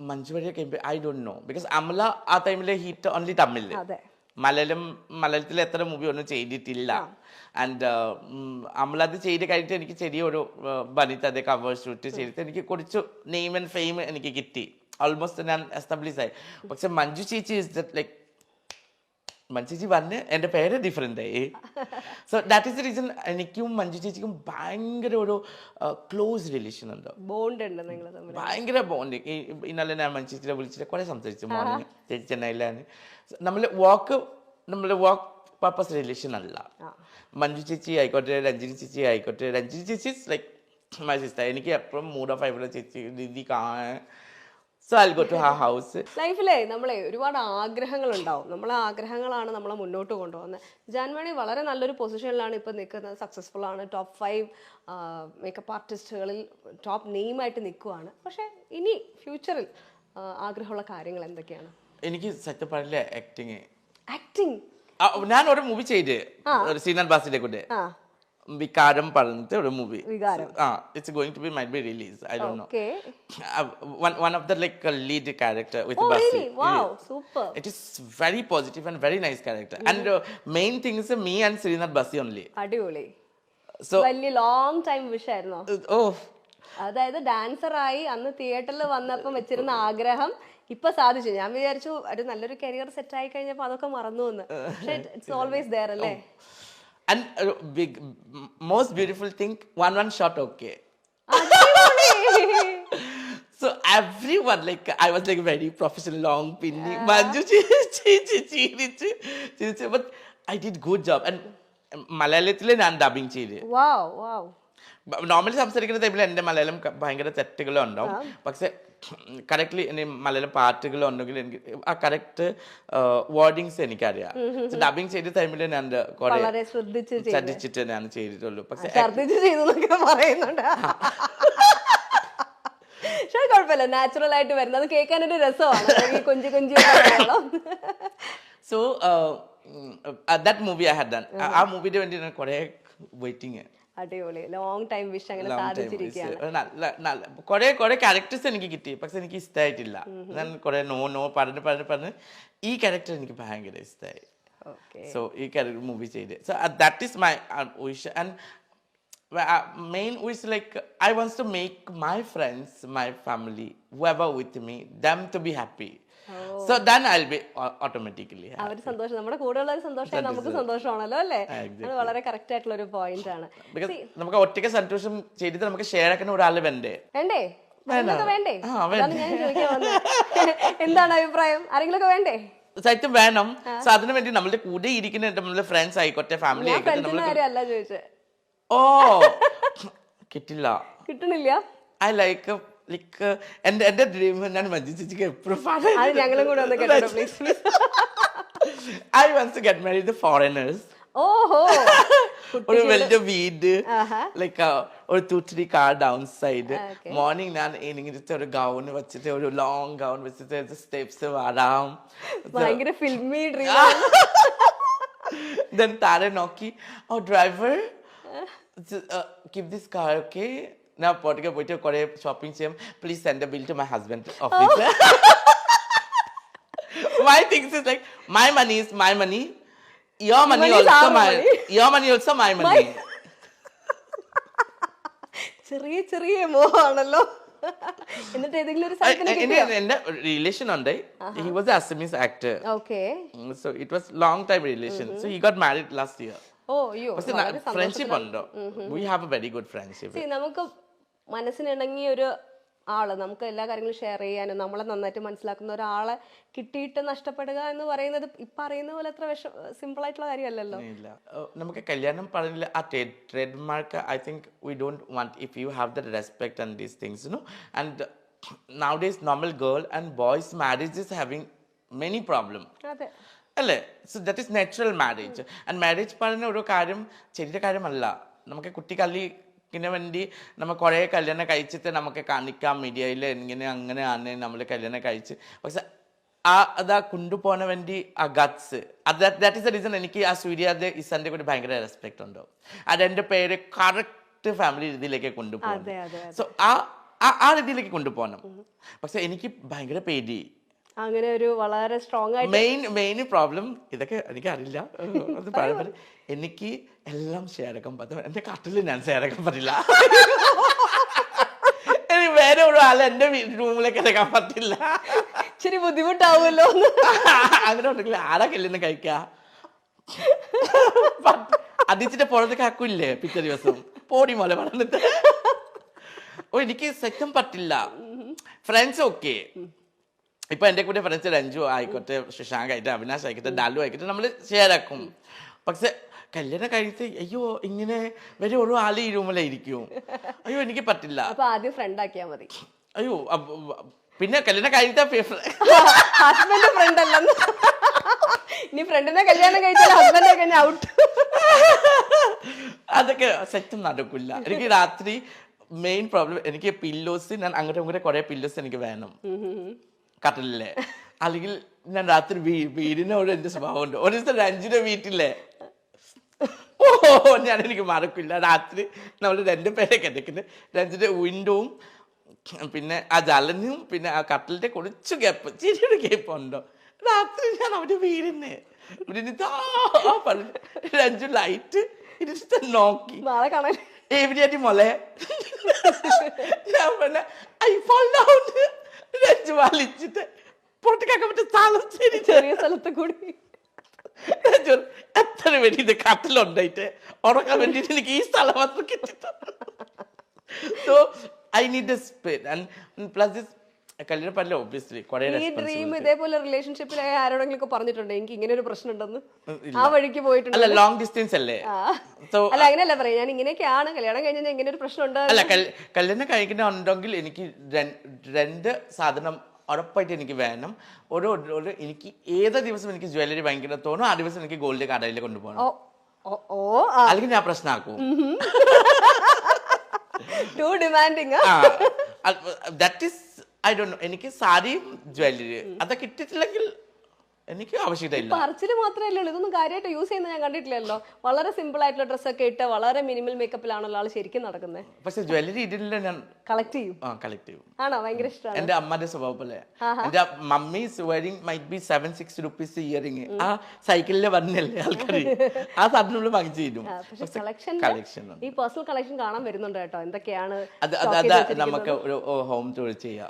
Manju Warrier I don't no because Amala ആ ടൈമിലെ hit only തമിഴിൽ. മലയാളത്തിൽ എത്ര മൂവി ഒന്നും ചെയ്തിട്ടില്ല. ആൻഡ് അമല അത് ചെയ്ത് കഴിഞ്ഞിട്ട് എനിക്ക് ചെറിയൊരു ബനിതയുടെ കവർ ഷൂട്ട് ചെയ്തിട്ട് എനിക്ക് കുറച്ച് നെയിം ആൻഡ് ഫെയിം എനിക്ക് കിട്ടി. ഓൾമോസ്റ്റ് ഞാൻ എസ്റ്റാബ്ലിഷ് ആയി. പക്ഷെ മഞ്ജു ചേച്ചി ഇസ് ദറ്റ് ലൈക്ക് മഞ്ജു ചേച്ചി വന്ന് എൻ്റെ പേര് ഡിഫറെൻ്റ് ആയി. So that is the reason എനിക്കും മഞ്ജു ചേച്ചിക്കും ഭയങ്കര ഒരു ക്ലോസ് റിലേഷൻ ഉണ്ട്, ഭയങ്കര ബോണ്ട്. ഇന്നലെ ഞാൻ മഞ്ജു ചേച്ചിയെ വിളിച്ചിട്ട് കുറേ സംസാരിച്ചു. മോർണിംഗ് ചേച്ചി ചെന്നൈയിലാണ്. നമ്മൾ വർക്ക് പർപ്പസ് റിലേഷൻ അല്ല. മഞ്ജു ചേച്ചി ആയിക്കോട്ടെ, രഞ്ജിനി ചേച്ചി ആയിക്കോട്ടെ. രഞ്ജിനി ചേച്ചി ലൈക്ക് മൈ സിസ്റ്റർ. എനിക്ക് എപ്പോഴും മൂഡ് ഓഫ് ആയിട്ടുള്ള ചേച്ചി രീതി കാണാൻ. So I go to her house. ലൈഫിലെ നമ്മളെ ഒരുപാട് ആഗ്രഹങ്ങൾ ഉണ്ടാവും. നമ്മളെ ആഗ്രഹങ്ങളാണ് നമ്മളെ മുന്നോട്ട് കൊണ്ടുപോകുന്നത്. ജാൻമണി വളരെ നല്ലൊരു പൊസിഷനിലാണ് ഇപ്പം നിൽക്കുന്നത്. സക്സസ്ഫുൾ ആണ്. ടോപ്പ് 5 മേക്കപ്പ് ആർട്ടിസ്റ്റുകളിൽ ടോപ്പ് നെയിമായിട്ട് നിൽക്കുവാണ്. പക്ഷെ ഇനി ഫ്യൂച്ചറിൽ ആഗ്രഹമുള്ള കാര്യങ്ങൾ എന്തൊക്കെയാണ്? എനിക്ക് സത്യം പറഞ്ഞില്ല ആക്ടിങ്. ഞാൻ ഒരു മൂവി ചെയ്ത് സീനൽ ബാസിന്റെ കൂടെ വികാരം പറഞ്ഞിട്ട് ഒരു movie. It's going to be might be released. I don't know. One of the like lead character with Basi. Really? Wow, super. It is very positive and very nice character. And main thing is me and Srinath Basi only. അടിപൊളി. So വലിയ long time wish ആയിരുന്നോ? Oh. അതായത് ഡാൻസറായി അന്ന് തിയേറ്ററിൽ വന്നപ്പം വെച്ചിരുന്ന ആഗ്രഹം ഇപ്പൊ സാധിച്ചു. ഞാൻ വിചാരിച്ചു ഒരു നല്ലൊരു കരിയർ സെറ്റ് ആയി കഴിഞ്ഞപ്പോ അതൊക്കെ മറന്നു എന്ന്. പക്ഷെ ഇറ്റ്സ് ഓൾവേസ് ദേർ അല്ലേ? And most beautiful thing, one shot okay. So everyone like I was like very professional, long pinny. Manju but I did good job. And മലയാളത്തിലെ ഞാൻ ഡബിങ് ചെയ്ത്. നോർമലി സംസാരിക്കുന്ന ടൈമിൽ എൻ്റെ മലയാളം ഭയങ്കര തെറ്റുകളും ഉണ്ടാവും. പക്ഷെ കറക്റ്റ്ലി മലയാളം പാട്ടുകൾ ഉണ്ടെങ്കിൽ എനിക്ക് ആ കറക്റ്റ് വേർഡിങ്സ് എനിക്കറിയാം. ഡബിങ് ചെയ്ത ടൈമിൽ ഞാൻ കുറെ ശ്രദ്ധിച്ചിട്ട് ഞാൻ ചെയ്തിട്ടുള്ളൂ. പക്ഷെ കുഴപ്പമില്ല, നാച്ചുറൽ ആയിട്ട് വരുന്നത് കേൾക്കാനൊരു രസമാണ്. കൊഞ്ചി കൊഞ്ചി. So that movie I had done. ആ മൂവിയുടെ വേണ്ടി ഞാൻ കുറെ വെയിറ്റിംഗ്. അടിപൊളി. ലോങ് ടൈം വിഷ് അങ്ങനെ സാധിച്ചിരിക്കുകയാണ്. കുറെ ക്യാരക്ടേഴ്സ് എനിക്ക് കിട്ടി. പക്ഷെ എനിക്ക് ഇഷ്ടമായിട്ടില്ല. ഞാൻ കുറെ നോ പറഞ്ഞ് ഈ ക്യാരക്ടർ എനിക്ക് ഭയങ്കര ഇഷ്ടമായി. സോ ഈ ക്യാരക്ടർ മൂവി ചെയ്ത്. So that is my wish. And main wish like I want to make my friends, my family, whoever with me, them to be happy. So then I'll be automatically happy. അവര് സന്തോഷം, നമ്മുടെ കൂടെ ഉള്ള സന്തോഷം നമുക്ക് സന്തോഷമാണല്ലോ അല്ലേ? അത് വളരെ കറക്റ്റ് ആയിട്ടുള്ള ഒരു പോയിന്റ് ആണ്. നമുക്ക് ഒറ്റയ്ക്ക് സന്തോഷം ചെയ്തിട്ട് നമുക്ക് ഷെയർ ആക്കാൻ ഒരാള് വേണ്ടേ? വേണ്ടേ? ഞാൻ ചോദിക്കാൻ വന്നത് എന്താണ് അഭിപ്രായം? ആരെങ്കിലും ഒക്കെ വേണ്ടേ? സത്യം വേണം. സോ അതിനു വേണ്ടി നമ്മളുടെ കൂടെ ഇരിക്കുന്ന നമ്മുടെ ഫ്രണ്ട്സ് ആയിക്കോട്ടെ, ഫാമിലി ആയിക്കോട്ടെ. അല്ല ചോദിച്ചത്. കിട്ടില്ല, കിട്ടണില്ല. ഐ ലൈക്ക് എന്റെ ഡ്രീം ഞാൻ മഞ്ജു ചേച്ചിക്ക് എപ്പോഴും ഞങ്ങളും കൂടെ ഒന്ന് കേട്ടോ please. I want to get married foreigners. ഓഹോ. ഒരു വലിയ വീട്, ലൈക്ക് ഒരു 2-3 കാർ ഡൗൺ സൈഡ്. മോർണിംഗ് ഞാൻ ഇങ്ങനത്തെ ഒരു ഗൗൺ വെച്ചിട്ട്, ഒരു ലോങ് ഗൗൺ വെച്ചിട്ട് സ്റ്റെപ്സ് വരാം. ഭയങ്കര ഫിൽമി ഡ്രീം. Then താരെ നോക്കി, ഓ driver keep this car, okay? Now പോയിട്ട് പോയിട്ട് കുറെ ഷോപ്പിംഗ് ചെയ്യും. Please send the bill to my husband office. My things is like my money is my money. Your money also my money. Your money also my money. ചെറിയ ചെറിയ മോഹാണല്ലോ. എന്നിട്ട് ഏതെങ്കിലും ഒരു സ്ഥലത്തിന് എന്റെ റിലേഷൻ ഉണ്ട്. He was an Assamese actor. Okay. So it was long time relation. So he got married last year. Friendship ഉണ്ടോ? We have a very good friendship. നമുക്ക് മനസ്സിനിണങ്ങിയ ഒരു ആള്, നമുക്ക് എല്ലാ കാര്യങ്ങളും ഷെയർ ചെയ്യാനും നമ്മളെ നന്നായിട്ട് മനസ്സിലാക്കുന്ന ഒരാളെ കിട്ടിയിട്ട് നഷ്ടപ്പെടുക എന്ന് പറയുന്നത് ഇപ്പൊ അറിയുന്ന പോലെ അത്ര സിമ്പിൾ ആയിട്ടുള്ള കാര്യമല്ലല്ലോ. നമുക്ക് കല്യാണം പറഞ്ഞില്ല ആ trade mark. I think we don't want if you have the respect and these things, you know. And nowadays normal girl and boys marriage is having many problem. അല്ലേ? So that is natural marriage. And marriage പറഞ്ഞ ഒരു കാര്യം ചെറിയ കാര്യമല്ല. നമുക്ക് കുട്ടികളിന് വേണ്ടി നമ്മൾ കുറേ കല്യാണം കഴിച്ചിട്ട് നമുക്ക് കാണിക്കാം മീഡിയയിൽ ഇങ്ങനെ അങ്ങനെയാണ് നമ്മൾ കല്യാണം കഴിച്ച്. പക്ഷെ അതാ കൊണ്ടുപോകാൻ വേണ്ടി ആ guts, that is the reason എനിക്ക് ആ സൂര്യാദ ഇസന്റെ കൂടി ഭയങ്കര റെസ്പെക്ട് ഉണ്ടോ. അതെന്റെ പേര് കറക്റ്റ് ഫാമിലി രീതിയിലേക്ക് കൊണ്ടുപോകും. സോ ആ രീതിയിലേക്ക് കൊണ്ടുപോകണം. പക്ഷെ എനിക്ക് ഭയങ്കര പേടി. അങ്ങനെ ഒരു വളരെ സ്ട്രോങ് ആയിട്ട് മെയിൻ പ്രോബ്ലം ഇതൊക്കെ എനിക്ക് അറിയില്ല, അത് പറയാൻ എനിക്ക് എല്ലാം ഷെയർ ആക്കാൻ പറ്റും. എന്റെ കട്ടില് ഞാൻ ഷെയർ ആക്കാൻ പറ്റില്ല. എനിക്ക് വേറെ ഒരു ആൾ എന്റെ റൂമിലേക്ക് എടുക്കാൻ പറ്റില്ല. ശരി, ബുദ്ധിമുട്ടാവുമല്ലോ. അങ്ങനെ ഉണ്ടെങ്കിൽ ആരാ കല്യാണം കഴിക്ക? അതിച്ചിട്ട് പുറത്തേക്ക് ആക്കൂല്ലേ പിറ്റേ ദിവസം പോടി മോലെ പറഞ്ഞിട്ട്. എനിക്ക് സെറ്റും പറ്റില്ല. ഫ്രണ്ട്സ് ഓക്കെ, ഇപ്പൊ എന്റെ കൂടെ ഫ്രണ്ട്സ് രഞ്ജു ആയിക്കോട്ടെ, ശശാങ്ക് ആയിട്ട്, അവിനാശ് ആയിക്കോട്ടെ, ഡാലു ആയിക്കോട്ടെ, നമ്മൾ ഷെയർ ആക്കും. പക്ഷെ കല്യാണം കഴിച്ച് അയ്യോ ഇങ്ങനെ വരെ ഓരോ ആള് ഈ റൂമിലായിരിക്കും. അയ്യോ എനിക്ക് പറ്റില്ല. അപ്പൊ ആദ്യം ഫ്രണ്ട് ആക്കിയാ മതി. അയ്യോ പിന്നെ കല്യാണം കഴിച്ച ഹസ്ബൻഡ് ഫ്രണ്ട് അല്ലെന്ന്. ഇനി ഫ്രണ്ടിനെ കല്യാണം കഴിച്ചാൽ ഹസ്ബൻഡ് കഴിഞ്ഞ ഔട്ട്. അതൊക്കെ സെറ്റും നടക്കില്ല. എനിക്ക് രാത്രി മെയിൻ പ്രോബ്ലം, എനിക്ക് പില്ലോസ്, ഞാൻ അങ്ങോട്ടും ഇങ്ങോട്ടും കുറെ പില്ലോസ് എനിക്ക് വേണം കട്ടിലേ. അല്ലെങ്കിൽ ഞാൻ രാത്രി വീടിനോട് എന്റെ സ്വഭാവമുണ്ട്. ഒരു ദിവസം രഞ്ജിന്റെ വീട്ടിലെ ഞാൻ എനിക്ക് മറക്കില്ല, രാത്രി നമ്മൾ 2 പേരെ കിടക്കുന്നത്. രഞ്ജിന്റെ വിൻഡോവും പിന്നെ ആ ജലനും പിന്നെ ആ കട്ടിലിന്റെ കുറച്ച് ഗ്യാപ്പ്, ചെറിയൊരു ഗ്യാപ്പ് ഉണ്ടോ. രാത്രി ഞാൻ അവന്റെ വീടിന് രഞ്ജു ലൈറ്റ് ഇരുട്ട് നോക്കി എവിടെയാറ്റി മോളെ. ഞാൻ പറഞ്ഞ രഞ്ജു വലിച്ചിട്ട് പുറത്തേക്കാക്കാൻ പറ്റിയ സ്ഥലം ചെറിയ സ്ഥലത്ത് കൂടി എത്ര വേണ്ടി ഇത് കട്ടിലുണ്ടായിട്ട് ഉറക്കാൻ വേണ്ടിട്ട് എനിക്ക് ഈ സ്ഥലം മാത്രം കിട്ടിയിട്ടുണ്ട്. So I need A space and plus this കല്യാണം പറ്റില്ല ഒബ്വിയസ്ലി. ഈ ഡ്രീം ഇതേപോലെ റിലേഷൻഷിപ്പിൽ ആരോടെങ്കിലും പറഞ്ഞിട്ടുണ്ടോ എനിക്ക് ഇങ്ങനെ ഒരു പ്രശ്നം ഉണ്ടെന്ന്? ആ വഴിക്ക് പോയിട്ടുണ്ട്? അല്ല, ലോങ് ഡിസ്റ്റൻസ് അല്ലേ. അല്ല അങ്ങനെയല്ല പറയാ, ഞാൻ ഇങ്ങനെയൊക്കെയാണ് കല്യാണം കഴിഞ്ഞാൽ ഇങ്ങനെ ഒരു പ്രശ്നം ഉണ്ട്. അല്ല, കല്യാണം കഴിക്കുന്നുണ്ടെങ്കിൽ എനിക്ക് 2 സാധനം ഉറപ്പായിട്ട് എനിക്ക് വേണം. എനിക്ക് ഏത് ദിവസം എനിക്ക് ജ്വല്ലറി ഭയങ്കര തോന്നും, ആ ദിവസം എനിക്ക് ഗോൾഡ് കടയിൽ കൊണ്ടുപോകണം. അല്ലെങ്കിൽ ഞാൻ പ്രശ്നമാക്കും. Too demanding. That is I don't know. എനിക്ക് സാരിയും ജ്വല്ലറി അതൊക്കെ ഇട്ടിട്ടില്ലെങ്കിൽ എനിക്ക് ആവശ്യമില്ല. പറച്ചില് മാത്രമല്ലേ ഉള്ളൂ, ഇതൊന്നും കാര്യമായിട്ട് യൂസ് ചെയ്യുന്നത് ഞാൻ കണ്ടിട്ടില്ലല്ലോ. വളരെ സിമ്പിൾ ആയിട്ടുള്ള ഡ്രസ്സൊക്കെ ഇട്ട് വളരെ മിനിമൽ മേക്കപ്പിലാണല്ലോ ആൾ ശരിക്കും നടക്കുന്നത്. പക്ഷെ ജ്വല്ലറി ഇടില്ല, ഞാൻ കളക്ട് ചെയ്യും. ആണോ? ഭയങ്കര ഇഷ്ടമാണ്. എന്റെ അമ്മന്റെ സ്വഭാവം പോലെ. എന്റെ mummy wearing might be 7-6 rupees earring. ആ സൈക്കിളിൽ വന്നല്ലേ ആൾക്കാർ, ആ സാധനം വാങ്ങിച്ചു തരും. കളക്ഷൻ ഈ പേഴ്സണൽ കളക്ഷൻ കാണാൻ വരുന്നുണ്ട് കേട്ടോ. എന്തൊക്കെയാണ് അത് നമുക്ക് ഒരു ഹോം ടൂർ ചെയ്യാം.